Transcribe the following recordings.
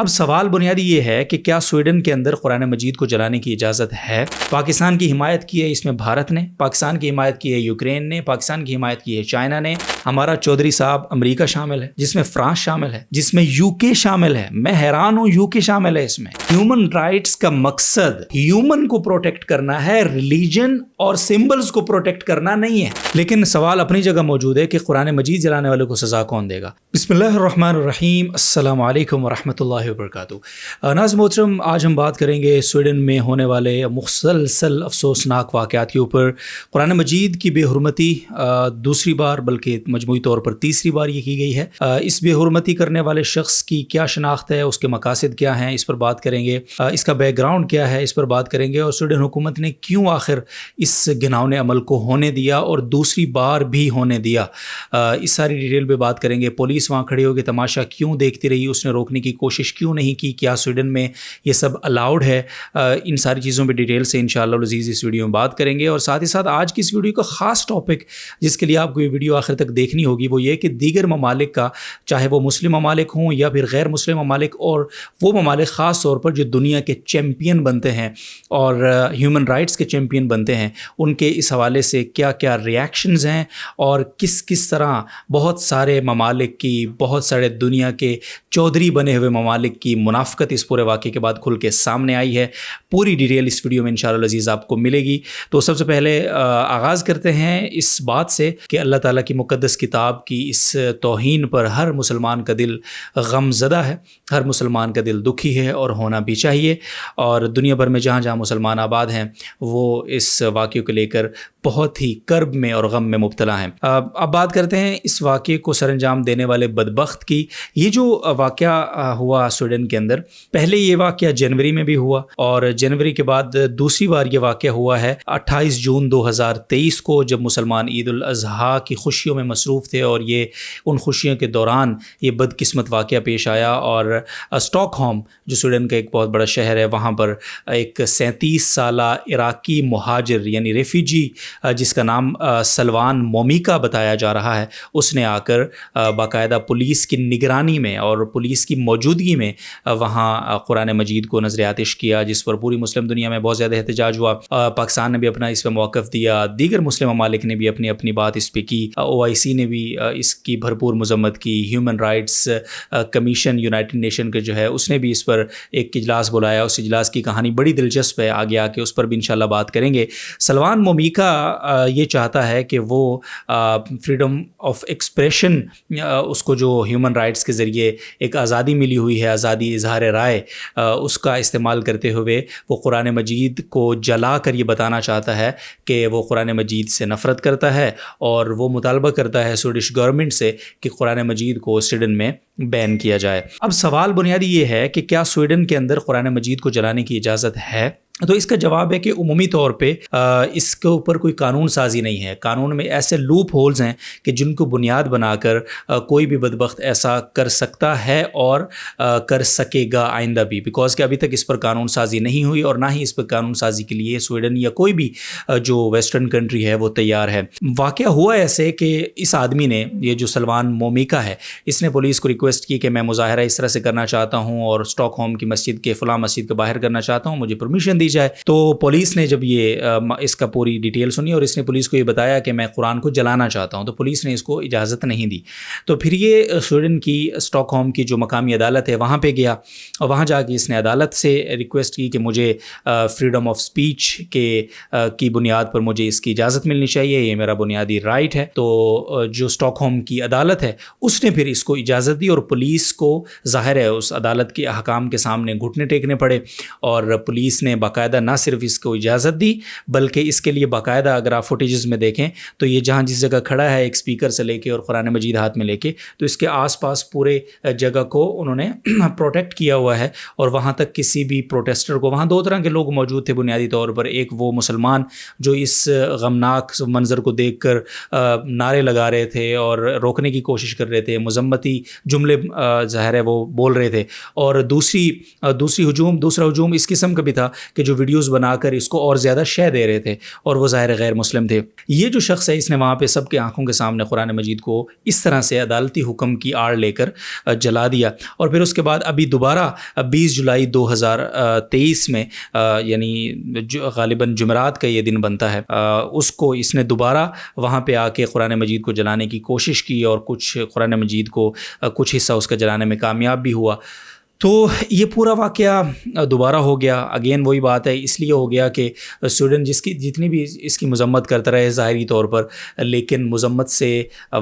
اب سوال بنیادی یہ ہے کہ کیا سویڈن کے اندر قرآن مجید کو جلانے کی اجازت ہے؟ پاکستان کی حمایت کی ہے اس میں بھارت نے، پاکستان کی حمایت کی ہے یوکرین نے، پاکستان کی حمایت کی ہے چائنا نے، ہمارا چودھری صاحب امریکہ شامل ہے، جس میں فرانس شامل ہے، جس میں یو کے شامل ہے۔ میں حیران ہوں، یو کے شامل ہے اس میں۔ ہیومن رائٹس کا مقصد ہیومن کو پروٹیکٹ کرنا ہے، ریلیجن اور سمبلز کو پروٹیکٹ کرنا نہیں ہے۔ لیکن سوال اپنی جگہ موجود ہے کہ قرآن مجید جلانے والے کو سزا کون دے گا؟ بسم اللہ الرحمن الرحیم، السلام علیکم ورحمۃ اللہ وبرکاتہ۔ ناظرین محترم، آج ہم بات کریں گے سویڈن میں ہونے والے مسلسل افسوسناک واقعات کے اوپر۔ قرآن مجید کی بے حرمتی دوسری بار بلکہ مجموعی طور پر تیسری بار یہ کی گئی ہے۔ اس بے حرمتی کرنے والے شخص کی کیا شناخت ہے، اس کے مقاصد کیا ہیں، اس پر بات کریں گے۔ اس کا بیک گراؤنڈ کیا ہے، اس پر بات کریں گے، اور سویڈن حکومت نے کیوں آخر اس گھناؤنے عمل کو ہونے دیا اور دوسری بار بھی ہونے دیا، اس ساری ڈیٹیل پہ بات کریں گے۔ پولیس وہاں کھڑی ہو کے تماشا کیوں دیکھتی رہی، اس نے روکنے کی کوشش کیوں نہیں کی، کیا سویڈن میں یہ سب الاؤڈ ہے؟ ان ساری چیزوں پہ ڈیٹیل سے انشاءاللہ العزیز اس ویڈیو میں بات کریں گے۔ اور ساتھ ہی ساتھ آج کی اس ویڈیو کا خاص ٹاپک جس کے لیے آپ کو یہ ویڈیو آخر تک دیکھنی ہوگی وہ یہ کہ دیگر ممالک کا، چاہے وہ مسلم ممالک ہوں یا پھر غیر مسلم ممالک، اور وہ ممالک خاص طور پر جو دنیا کے چیمپئن بنتے ہیں اور ہیومن رائٹس کے چیمپئن بنتے ہیں، ان کے اس حوالے سے کیا کیا ریاکشنز ہیں اور کس طرح بہت سارے ممالک کی، بہت سارے دنیا کے چودھری بنے ہوئے ممالک کی منافقت اس پورے واقعے کے بعد کھل کے سامنے آئی ہے۔ پوری ڈیٹیل اس ویڈیو میں انشاءاللہ العزیز آپ کو ملے گی۔ تو سب سے پہلے آغاز کرتے ہیں اس بات سے کہ اللہ تعالیٰ کی مقدس کتاب کی اس توہین پر ہر مسلمان کا دل غم زدہ ہے، ہر مسلمان کا دل دکھی ہے، اور ہونا بھی چاہیے۔ اور دنیا بھر میں جہاں جہاں مسلمان آباد ہیں وہ اس واقعے کو لے کر بہت ہی کرب میں اور غم میں مبتلا ہیں۔ اب بات کرتے ہیں اس واقعے کو سر انجام دینے والے بدبخت کی۔ یہ جو واقعہ ہوا سویڈن کے اندر، پہلے یہ واقعہ جنوری میں بھی ہوا، اور جنوری کے بعد دوسری بار یہ واقعہ ہوا ہے 28 جون 2023 کو، جب مسلمان عید الاضحیٰ کی خوشیوں میں مصروف تھے، اور یہ ان خوشیوں کے دوران یہ بدقسمت واقعہ پیش آیا۔ اور اسٹاک ہوم جو سویڈن کا ایک بہت بڑا شہر ہے، وہاں پر ایک 37 سالہ عراقی مہاجر یعنی ریفیوجی جس کا نام سلوان مومیکا بتایا جا رہا ہے، اس نے آ کر باقاعدہ پولیس کی نگرانی میں اور پولیس کی موجودگی میں وہاں قرآن مجید کو نذر آتش کیا، جس پر پوری مسلم دنیا میں بہت زیادہ احتجاج ہوا۔ پاکستان نے بھی اپنا اس پہ موقف دیا، دیگر مسلم ممالک نے بھی اپنی بات اس پہ کی، OIC نے بھی اس کی بھرپور مذمت کی، human rights commission United nation کے جو ہے اس نے بھی اس پر ایک اجلاس بلایا۔ اس اجلاس کی کہانی بڑی دلچسپ ہے، آگے آ کے اس پر بھی انشاءاللہ بات کریں گے۔ سلوان مومیکا یہ چاہتا ہے کہ وہ فریڈم آف ایکسپریشن، اس کو جو ہیومن رائٹس کے ذریعے ایک آزادی ملی ہوئی ہے، آزادی اظہار رائے، اس کا استعمال کرتے ہوئے وہ قرآن مجید کو جلا کر یہ بتانا چاہتا ہے کہ وہ قرآن مجید سے نفرت کرتا ہے، اور وہ مطالبہ کرتا ہے سویڈش گورنمنٹ سے کہ قرآن مجید کو سویڈن میں بین کیا جائے۔ اب سوال بنیادی یہ ہے کہ کیا سویڈن کے اندر قرآن مجید کو جلانے کی اجازت ہے؟ تو اس کا جواب ہے کہ عمومی طور پہ اس کے اوپر کوئی قانون سازی نہیں ہے۔ قانون میں ایسے لوپ ہولز ہیں کہ جن کو بنیاد بنا کر کوئی بھی بدبخت ایسا کر سکتا ہے اور کر سکے گا آئندہ بھی، بیکاز کہ ابھی تک اس پر قانون سازی نہیں ہوئی، اور نہ ہی اس پر قانون سازی کے لیے سویڈن یا کوئی بھی جو ویسٹرن کنٹری ہے وہ تیار ہے۔ واقعہ ہوا ایسے کہ اس آدمی نے، یہ جو سلوان مومیکا ہے، اس نے پولیس کو ریکویسٹ کی کہ میں مظاہرہ اس طرح سے کرنا چاہتا ہوں اور اسٹاک ہوم کی مسجد کے فلاں مسجد کے باہر کرنا چاہتا ہوں، مجھے پرمیشن دی جائے۔ تو پولیس نے جب یہ اس کا پوری ڈیٹیل سنی اور اس نے پولیس کو یہ بتایا کہ میں قرآن کو جلانا چاہتا ہوں، تو پولیس نے اس کو اجازت نہیں دی۔ تو پھر یہ سویڈن کی اسٹاک ہوم کی جو مقامی عدالت ہے وہاں پہ گیا، اور وہاں جا کے اس نے عدالت سے ریکویسٹ کی کہ مجھے فریڈم آف اسپیچ کی بنیاد پر مجھے اس کی اجازت ملنی چاہیے، یہ میرا بنیادی رائٹ ہے۔ تو جو اسٹاک ہوم کی عدالت ہے اس نے پھر اس کو اجازت دی، اور پولیس کو ظاہر ہے اس عدالت کے احکام کے سامنے گھٹنے ٹیکنے پڑے، اور پولیس نے باقاعدہ نہ صرف اس کو اجازت دی بلکہ اس کے لیے باقاعدہ اگر آپ فوٹیجز میں دیکھیں تو یہ جہاں جس جگہ کھڑا ہے ایک سپیکر سے لے کے اور قرآن مجید ہاتھ میں لے کے، تو اس کے آس پاس پورے جگہ کو انہوں نے پروٹیکٹ کیا ہوا ہے، اور وہاں تک کسی بھی پروٹیسٹر کو، وہاں دو طرح کے لوگ موجود تھے بنیادی طور پر، ایک وہ مسلمان جو اس غمناک منظر کو دیکھ کر نعرے لگا رہے تھے اور روکنے کی کوشش کر رہے تھے، مذمتی جملے ظاہر ہے وہ بول رہے تھے، اور دوسرا ہجوم اس قسم کا بھی تھا کہ کہ جو ویڈیوز بنا کر اس کو اور زیادہ شے دے رہے تھے اور وہ ظاہر غیر مسلم تھے. یہ جو شخص ہے اس نے وہاں پہ سب کے آنکھوں کے سامنے قرآن مجید کو اس طرح سے عدالتی حکم کی آڑ لے کر جلا دیا. اور پھر اس کے بعد ابھی دوبارہ 20 جولائی 2023 میں یعنی غالباً جمعرات کا یہ دن بنتا ہے, اس کو اس نے دوبارہ وہاں پہ آ کے قرآن مجید کو جلانے کی کوشش کی اور کچھ قرآن مجید کو کچھ حصہ اس کا جلانے میں کامیاب بھی ہوا. تو یہ پورا واقعہ دوبارہ ہو گیا. اگین وہی بات ہے, اس لیے ہو گیا کہ سویڈن جتنی بھی اس کی مذمت کرتا رہے ظاہری طور پر, لیکن مذمت سے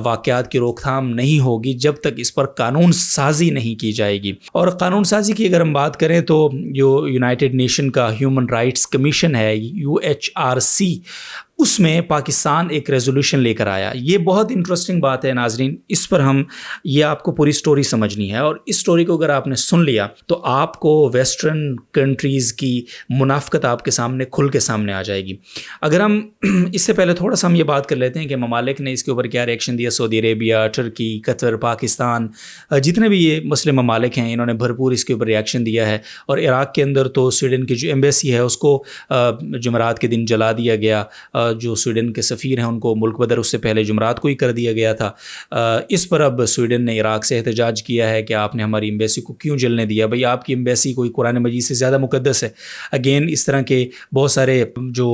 واقعات کی روک تھام نہیں ہوگی جب تک اس پر قانون سازی نہیں کی جائے گی. اور قانون سازی کی اگر ہم بات کریں تو جو یونائٹڈ نیشن کا ہیومن رائٹس کمیشن ہے UHRC, اس میں پاکستان ایک ریزولوشن لے کر آیا. یہ بہت انٹرسٹنگ بات ہے ناظرین, اس پر یہ آپ کو پوری سٹوری سمجھنی ہے, اور اس سٹوری کو اگر آپ نے سن لیا تو آپ کو ویسٹرن کنٹریز کی منافقت آپ کے سامنے کھل کے سامنے آ جائے گی. اگر ہم اس سے پہلے تھوڑا سا ہم یہ بات کر لیتے ہیں کہ ممالک نے اس کے اوپر کیا ریئیکشن دیا. سعودی عربیہ, ترکی, قطر, پاکستان, جتنے بھی یہ مسلم ممالک ہیں انہوں نے بھرپور اس کے اوپر ریئیکشن دیا ہے. اور عراق کے اندر تو سویڈن کی جو ایمبیسی ہے اس کو جمعرات کے دن جلا دیا گیا. جو سویڈن کے سفیر ہیں ان کو ملک بدر اس سے پہلے جمعرات کو ہی کر دیا گیا تھا. اس پر اب سویڈن نے عراق سے احتجاج کیا ہے کہ آپ نے ہماری ایمبیسی کو کیوں جلنے دیا. بھئی آپ کی ایمبیسی کوئی قرآن مجید سے زیادہ مقدس ہے. اگین اس طرح کے بہت سارے جو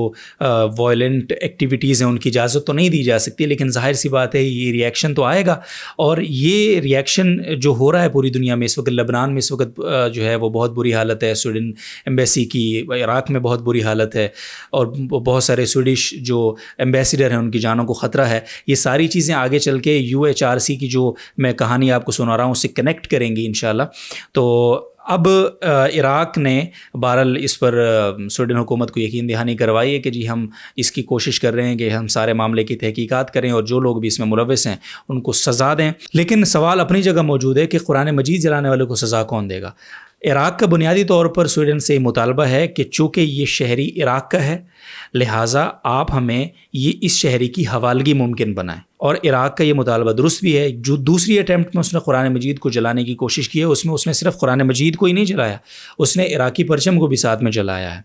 وائلنٹ ایکٹیویٹیز ہیں ان کی اجازت تو نہیں دی جا سکتی, لیکن ظاہر سی بات ہے یہ ریئیکشن تو آئے گا. اور یہ ریئیکشن جو ہو رہا ہے پوری دنیا میں اس وقت, لبنان میں اس وقت جو ہے وہ بہت بری حالت ہے سویڈن ایمبیسی کی, عراق میں بہت بری حالت ہے, اور بہت سارے سویڈش جو ایمبیسیڈر ہیں ان کی جانوں کو خطرہ ہے. یہ ساری چیزیں آگے چل کے UHRC کی جو میں کہانی آپ کو سنا رہا ہوں اس سے کنیکٹ کریں گی انشاءاللہ. تو اب عراق نے بہرحال اس پر سویڈن حکومت کو یقین دہانی کروائی ہے کہ جی ہم اس کی کوشش کر رہے ہیں کہ ہم سارے معاملے کی تحقیقات کریں اور جو لوگ بھی اس میں ملوث ہیں ان کو سزا دیں. لیکن سوال اپنی جگہ موجود ہے کہ قرآن مجید جلانے والے کو سزا کون دے گا. عراق کا بنیادی طور پر سویڈن سے مطالبہ ہے کہ چونکہ یہ شہری عراق کا ہے لہٰذا آپ ہمیں یہ اس شہری کی حوالگی ممکن بنائیں. اور عراق کا یہ مطالبہ درست بھی ہے. جو دوسری اٹیمپٹ میں اس نے قرآن مجید کو جلانے کی کوشش کی ہے اس میں اس نے صرف قرآن مجید کو ہی نہیں جلایا, اس نے عراقی پرچم کو بھی ساتھ میں جلایا ہے.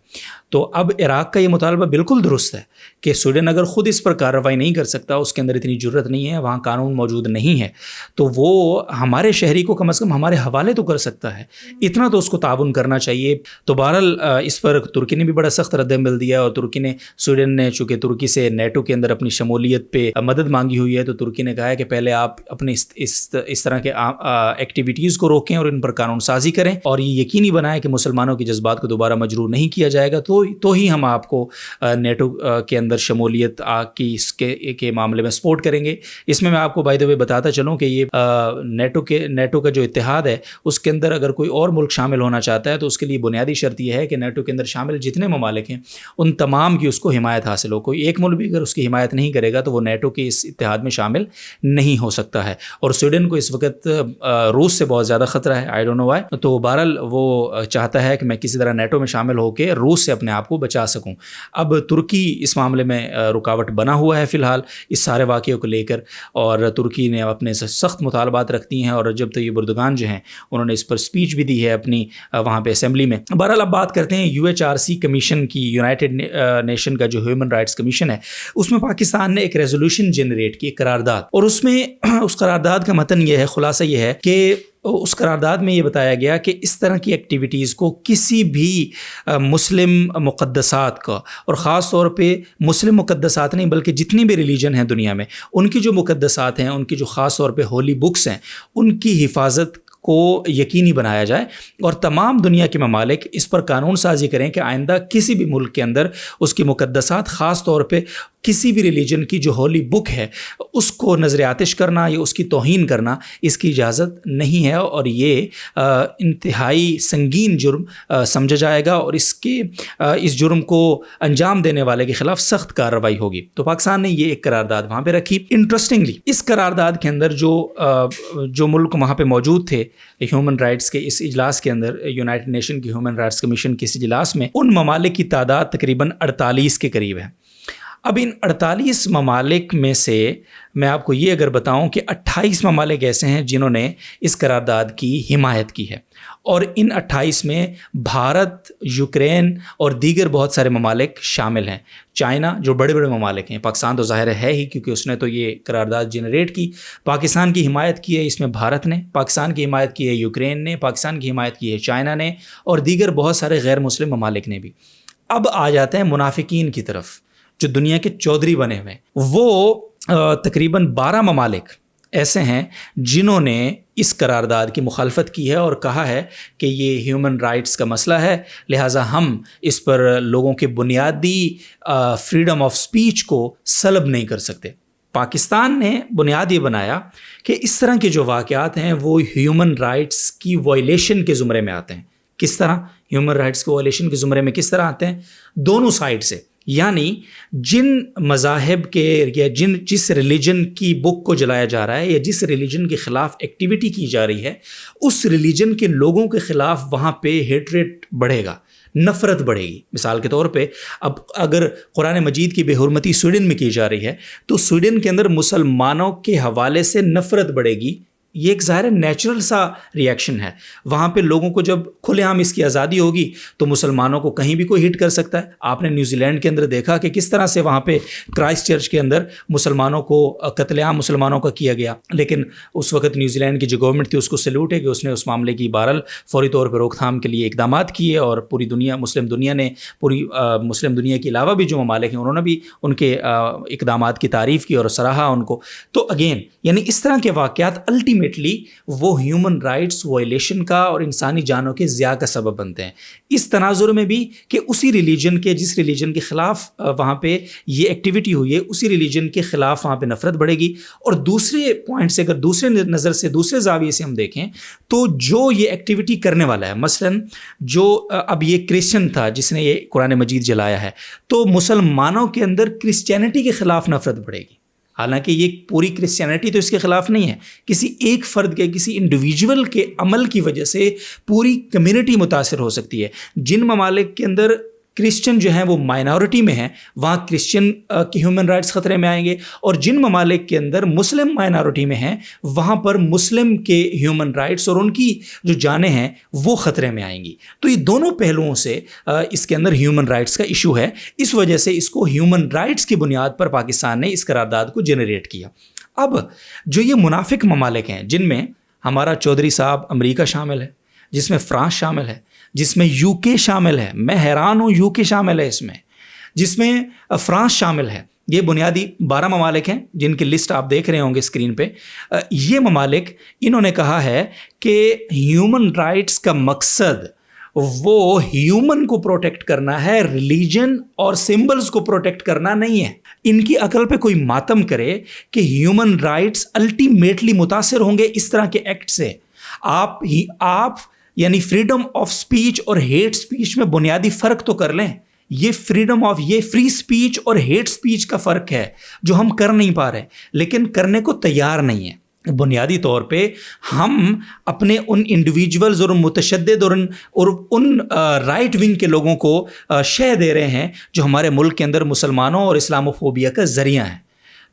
تو اب عراق کا یہ مطالبہ بالکل درست ہے کہ سویڈن اگر خود اس پر کارروائی نہیں کر سکتا, اس کے اندر اتنی جرت نہیں ہے, وہاں قانون موجود نہیں ہے, تو وہ ہمارے شہری کو کم از کم ہمارے حوالے تو کر سکتا ہے. اتنا تو اس کو تعاون کرنا چاہیے. تو بہرحال اس پر ترکی نے بھی بڑا سخت رد عمل دیا, اور ترکی نے سویڈن نے چونکہ ترکی سے نیٹو کے اندر اپنی شمولیت پہ مدد مانگی ہوئی ہے, تو ترکی نے کہا ہے کہ پہلے آپ اپنے اس طرح کے ایکٹیویٹیز کو روکیں اور ان پر قانون سازی کریں, اور یہ یقینی بنائیں کہ مسلمانوں کے جذبات کو دوبارہ مجروح نہیں کیا جائے گا. تو ہی ہم آپ کو نیٹو کے اندر شمولیت کی اس کے معاملے میں سپورٹ کریں گے. اس میں آپ کو بائی دا وے بتاتا چلوں کہ یہ نیٹو کا جو اتحاد ہے اس کے اندر اگر کوئی اور ملک شامل ہونا چاہتا ہے تو اس کے لیے بنیادی شرط یہ ہے کہ نیٹو کے اندر شامل جتنے ممالک ہیں ان تمام کی اس کو حمایت حاصل ہو. کوئی ایک ملک بھی اگر اس کی حمایت نہیں کرے گا تو وہ نیٹو کے اس اتحاد میں شامل نہیں ہو سکتا ہے. اور سویڈن کو اس وقت روس سے بہت زیادہ خطرہ ہے, آئی ڈونٹ نو وائی. تو بہرحال وہ چاہتا ہے کہ میں کسی طرح نیٹو میں شامل ہو کے روس سے اپنے آپ کو بچا سکوں. اب ترکی اس معاملے میں رکاوٹ بنا ہوا ہے فی الحال اس سارے واقعے کو لے کر, اور ترکی نے اپنے سخت مطالبات رکھتی ہیں, اور رجب طیب اردوغان جو ہیں انہوں نے اس پر اسپیچ بھی دی ہے اپنی وہاں پہ اسمبلی میں. بہرحال اب بات کرتے ہیں UHRC کمیشن کی, یونائٹڈ نیشن کا جو ہیومن رائٹس کمیشن ہے, اس میں پاکستان نے ایک ریزولوشن جنریٹ کی, قرارداد, اور اس میں اس قرارداد کا متن یہ ہے, خلاصہ یہ ہے کہ اس قرارداد میں یہ بتایا گیا کہ اس طرح کی ایکٹیویٹیز کو کسی بھی مسلم مقدسات کا, اور خاص طور پہ مسلم مقدسات نہیں بلکہ جتنی بھی ریلیجن ہیں دنیا میں ان کی جو مقدسات ہیں, ان کی جو خاص طور پہ ہولی بکس ہیں, ان کی حفاظت کو یقینی بنایا جائے, اور تمام دنیا کے ممالک اس پر قانون سازی کریں کہ آئندہ کسی بھی ملک کے اندر اس کی مقدسات, خاص طور پہ کسی بھی ریلیجن کی جو ہولی بک ہے اس کو نظر آتش کرنا یا اس کی توہین کرنا اس کی اجازت نہیں ہے, اور یہ انتہائی سنگین جرم سمجھا جائے گا, اور اس جرم کو انجام دینے والے کے خلاف سخت کارروائی ہوگی. تو پاکستان نے یہ ایک قرارداد وہاں پہ رکھی. انٹرسٹنگلی اس قرارداد کے اندر جو ملک وہاں پہ موجود تھے ہیومن رائٹس کے اس اجلاس کے اندر, یونائٹڈ نیشن کی ہیومن رائٹس کمیشن کے اس اجلاس میں, ان ممالک کی تعداد تقریباً 48 کے قریب ہے. اب ان 48 ممالک میں سے میں آپ کو یہ اگر بتاؤں کہ 28 ممالک ایسے ہیں جنہوں نے اس قرارداد کی حمایت کی ہے، اور ان 28 میں بھارت، یوکرین اور دیگر بہت سارے ممالک شامل ہیں۔ چائنا جو بڑے بڑے ممالک ہیں، پاکستان تو ظاہر ہے ہی کیونکہ اس نے تو یہ قرارداد جنریٹ کی۔ پاکستان کی حمایت کی ہے اس میں بھارت نے، پاکستان کی حمایت کی ہے یوکرین نے، پاکستان کی حمایت کی ہے چائنا نے، اور دیگر بہت سارے غیر مسلم ممالک نے بھی۔ اب آ جاتے ہیں منافقین کی طرف جو دنیا کے چودھری بنے ہوئے ہیں۔ وہ تقریباً 12 ممالک ایسے ہیں جنہوں نے اس قرارداد کی مخالفت کی ہے اور کہا ہے کہ یہ ہیومن رائٹس کا مسئلہ ہے، لہٰذا ہم اس پر لوگوں کے بنیادی فریڈم آف سپیچ کو سلب نہیں کر سکتے۔ پاکستان نے بنیاد یہ بنایا کہ اس طرح کے جو واقعات ہیں وہ ہیومن رائٹس کی وائلیشن کے زمرے میں آتے ہیں۔ کس طرح ہیومن رائٹس کے وائلیشن کے زمرے میں کس طرح آتے ہیں؟ دونوں سائڈ سے، یعنی جن مذاہب کے یا جس ریلیجن کی بک کو جلایا جا رہا ہے یا جس ریلیجن کے خلاف ایکٹیویٹی کی جا رہی ہے، اس ریلیجن کے لوگوں کے خلاف وہاں پہ ہیٹریٹ بڑھے گا، نفرت بڑھے گی۔ مثال کے طور پہ اب اگر قرآن مجید کی بے حرمتی سویڈن میں کی جا رہی ہے تو سویڈن کے اندر مسلمانوں کے حوالے سے نفرت بڑھے گی۔ یہ ایک ظاہر نیچرل سا ریئیکشن ہے۔ وہاں پہ لوگوں کو جب کھلے عام اس کی آزادی ہوگی تو مسلمانوں کو کہیں بھی کوئی ہٹ کر سکتا ہے۔ آپ نے نیوزی لینڈ کے اندر دیکھا کہ کس طرح سے وہاں پہ کرائسٹ چرچ کے اندر مسلمانوں کو قتل عام مسلمانوں کا کیا گیا، لیکن اس وقت نیوزی لینڈ کی جو گورنمنٹ تھی اس کو سیلوٹ ہے کہ اس نے اس معاملے کی بہرحال فوری طور پہ روک تھام کے لیے اقدامات کیے، اور پوری دنیا مسلم دنیا کے علاوہ بھی جو ممالک ہیں انہوں نے بھی ان کے اقدامات کی تعریف کی اور سراہا ان کو۔ تو اگین یعنی اس طرح کے واقعات الٹیمیٹلی وہ ہیومن رائٹس وائلیشن کا اور انسانی جانوں کے ضیاع کا سبب بنتے ہیں۔ اس تناظر میں بھی کہ اسی ریلیجن کے جس ریلیجن کے خلاف وہاں پہ یہ ایکٹیویٹی ہوئی ہے اسی ریلیجن کے خلاف وہاں پہ نفرت بڑھے گی۔ اور دوسرے پوائنٹ سے اگر دوسرے نظر سے دوسرے زاویے سے ہم دیکھیں تو جو یہ ایکٹیویٹی کرنے والا ہے، مثلاً جو اب یہ کرسچن تھا جس نے یہ قرآن مجید جلایا ہے، تو مسلمانوں کے اندر کرسچینٹی کے خلاف نفرت بڑھے گی۔ حالانکہ یہ پوری کرسچینٹی تو اس کے خلاف نہیں ہے، کسی ایک فرد کے کسی انڈیویجول کے عمل کی وجہ سے پوری کمیونٹی متاثر ہو سکتی ہے۔ جن ممالک کے اندر کرسچن جو ہیں وہ مائنورٹی میں ہیں وہاں کرسچن کے ہیومن رائٹس خطرے میں آئیں گے، اور جن ممالک کے اندر مسلم مائنورٹی میں ہیں وہاں پر مسلم کے ہیومن رائٹس اور ان کی جو جانیں ہیں وہ خطرے میں آئیں گی۔ تو یہ دونوں پہلوؤں سے اس کے اندر ہیومن رائٹس کا ایشو ہے، اس وجہ سے اس کو ہیومن رائٹس کی بنیاد پر پاکستان نے اس قرارداد کو جنریٹ کیا۔ اب جو یہ منافق ممالک ہیں جن میں ہمارا چودھری صاحب امریکہ شامل ہے، جس میں فرانس شامل ہے، جس میں یو کے شامل ہے، میں حیران ہوں یو کے شامل ہے اس میں، جس میں فرانس شامل ہے، یہ بنیادی 12 ممالک ہیں جن کی لسٹ آپ دیکھ رہے ہوں گے اسکرین پہ۔ یہ ممالک انہوں نے کہا ہے کہ ہیومن رائٹس کا مقصد وہ ہیومن کو پروٹیکٹ کرنا ہے، ریلیجن اور سمبلز کو پروٹیکٹ کرنا نہیں ہے۔ ان کی عقل پہ کوئی ماتم کرے کہ ہیومن رائٹس الٹیمیٹلی متاثر ہوں گے اس طرح کے ایکٹ سے۔ آپ یعنی فریڈم آف سپیچ اور ہیٹ سپیچ میں بنیادی فرق تو کر لیں۔ یہ فری سپیچ اور ہیٹ سپیچ کا فرق ہے جو ہم کر نہیں پا رہے، لیکن کرنے کو تیار نہیں ہے۔ بنیادی طور پہ ہم اپنے ان انڈیویجولز اور متشدد اور ان رائٹ ونگ کے لوگوں کو شہ دے رہے ہیں جو ہمارے ملک کے اندر مسلمانوں اور اسلاموفوبیا کا ذریعہ ہیں۔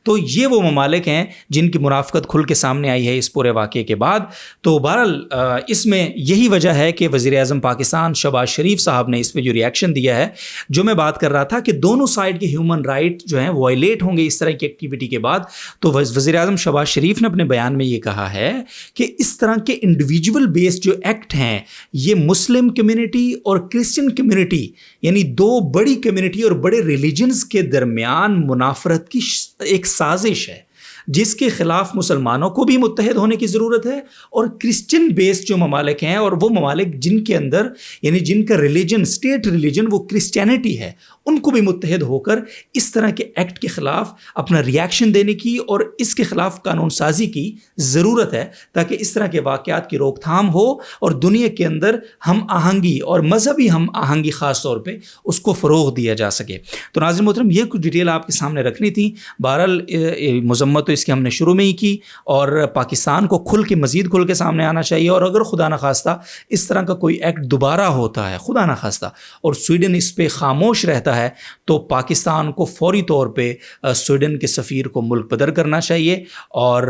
تو یہ وہ ممالک ہیں جن کی منافقت کھل کے سامنے آئی ہے اس پورے واقعے کے بعد۔ تو بہرحال اس میں یہی وجہ ہے کہ وزیر اعظم پاکستان شہباز شریف صاحب نے اس پہ جو ریئیکشن دیا ہے، جو میں بات کر رہا تھا کہ دونوں سائڈ کے ہیومن رائٹ جو ہیں وائلیٹ ہوں گے اس طرح کی ایکٹیویٹی کے بعد، تو وزیر اعظم شہباز شریف نے اپنے بیان میں یہ کہا ہے کہ اس طرح کے انڈیویجول بیسڈ جو ایکٹ ہیں یہ مسلم کمیونٹی اور کرسچن کمیونٹی یعنی دو بڑی کمیونٹی اور بڑے ریلیجنز کے درمیان منافرت کی ایک سازش ہے، جس کے خلاف مسلمانوں کو بھی متحد ہونے کی ضرورت ہے، اور کرسچن بیسڈ جو ممالک ہیں اور وہ ممالک جن کے اندر یعنی جن کا ریلیجن اسٹیٹ ریلیجن وہ کرسچینٹی ہے ان کو بھی متحد ہو کر اس طرح کے ایکٹ کے خلاف اپنا ریئیکشن دینے کی اور اس کے خلاف قانون سازی کی ضرورت ہے، تاکہ اس طرح کے واقعات کی روک تھام ہو اور دنیا کے اندر ہم آہنگی اور مذہبی ہم آہنگی خاص طور پہ اس کو فروغ دیا جا سکے۔ تو ناظرین محترم یہ کچھ ڈیٹیل آپ کے سامنے رکھنی تھی۔ بہرحال مذمت تو اس کی ہم نے شروع میں ہی کی، اور پاکستان کو مزید کھل کے سامنے آنا چاہیے، اور اگر خدا نخواستہ اس طرح کا کوئی ایکٹ دوبارہ ہوتا ہے، خدا نخواستہ، اور سویڈن اس پہ خاموش رہتا ہے، تو پاکستان کو فوری طور پہ سویڈن کے سفیر کو ملک بدر کرنا چاہیے، اور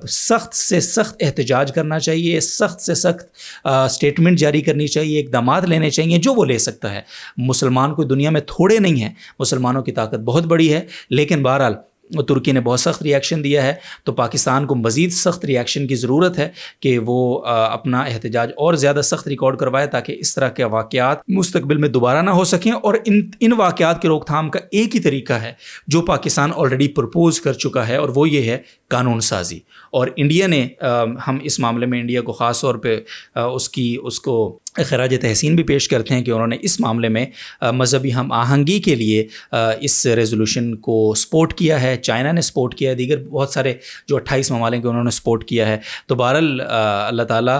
سخت سے سخت احتجاج کرنا چاہیے، سخت سے سخت اسٹیٹمنٹ جاری کرنی چاہیے، اقدامات لینے چاہیے جو وہ لے سکتا ہے۔ مسلمان کوئی دنیا میں تھوڑے نہیں ہیں، مسلمانوں کی طاقت بہت بڑی ہے، لیکن بہرحال ترکی نے بہت سخت ریاکشن دیا ہے، تو پاکستان کو مزید سخت ریاکشن کی ضرورت ہے کہ وہ اپنا احتجاج اور زیادہ سخت ریکارڈ کروائے، تاکہ اس طرح کے واقعات مستقبل میں دوبارہ نہ ہو سکیں۔ اور ان واقعات کی روک تھام کا ایک ہی طریقہ ہے جو پاکستان آلریڈی پرپوز کر چکا ہے، اور وہ یہ ہے قانون سازی۔ اور انڈیا نے ہم اس معاملے میں انڈیا کو خاص طور پہ اس کو خراج تحسین بھی پیش کرتے ہیں کہ انہوں نے اس معاملے میں مذہبی ہم آہنگی کے لیے اس ریزولوشن کو سپورٹ کیا ہے۔ چائنا نے سپورٹ کیا ہے، دیگر بہت سارے جو 28 ممالک ہیں انہوں نے سپورٹ کیا ہے۔ تو بہرحال اللہ تعالیٰ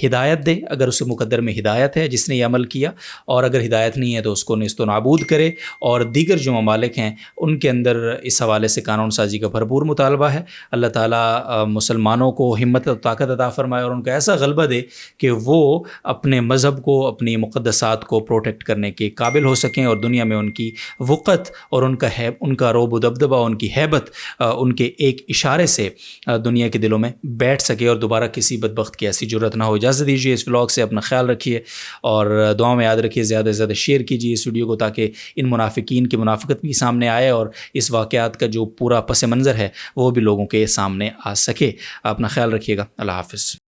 ہدایت دے، اگر اس مقدر میں ہدایت ہے جس نے یہ عمل کیا، اور اگر ہدایت نہیں ہے تو اس کو نیست و نابود کرے، اور دیگر جو ممالک ہیں ان کے اندر اس حوالے سے قانون سازی کا بھرپور مطالبہ ہے۔ اللہ تعالیٰ مسلمانوں کو ہمت و طاقت عطا فرمائے، اور ان کو ایسا غلبہ دے کہ وہ اپنے مذہب کو، اپنی مقدسات کو پروٹیکٹ کرنے کے قابل ہو سکیں، اور دنیا میں ان کی وقت اور ان کا رعب و دبدبہ، ان کی ہیبت ان کے ایک اشارے سے دنیا کے دلوں میں بیٹھ سکے، اور دوبارہ کسی بدبخت کی ایسی جرت نہ ہو۔ اجازت دیجیے، اس ولاگ سے اپنا خیال رکھیے، اور دعا میں یاد رکھیے، زیادہ سے زیادہ شیئر کیجیے اس ویڈیو کو، تاکہ ان منافقین کی منافقت بھی سامنے آئے، اور اس واقعات کا جو پورا پس منظر ہے وہ بھی لوگوں کے سامنے آ سکے۔ اپنا خیال رکھیے گا، اللہ حافظ۔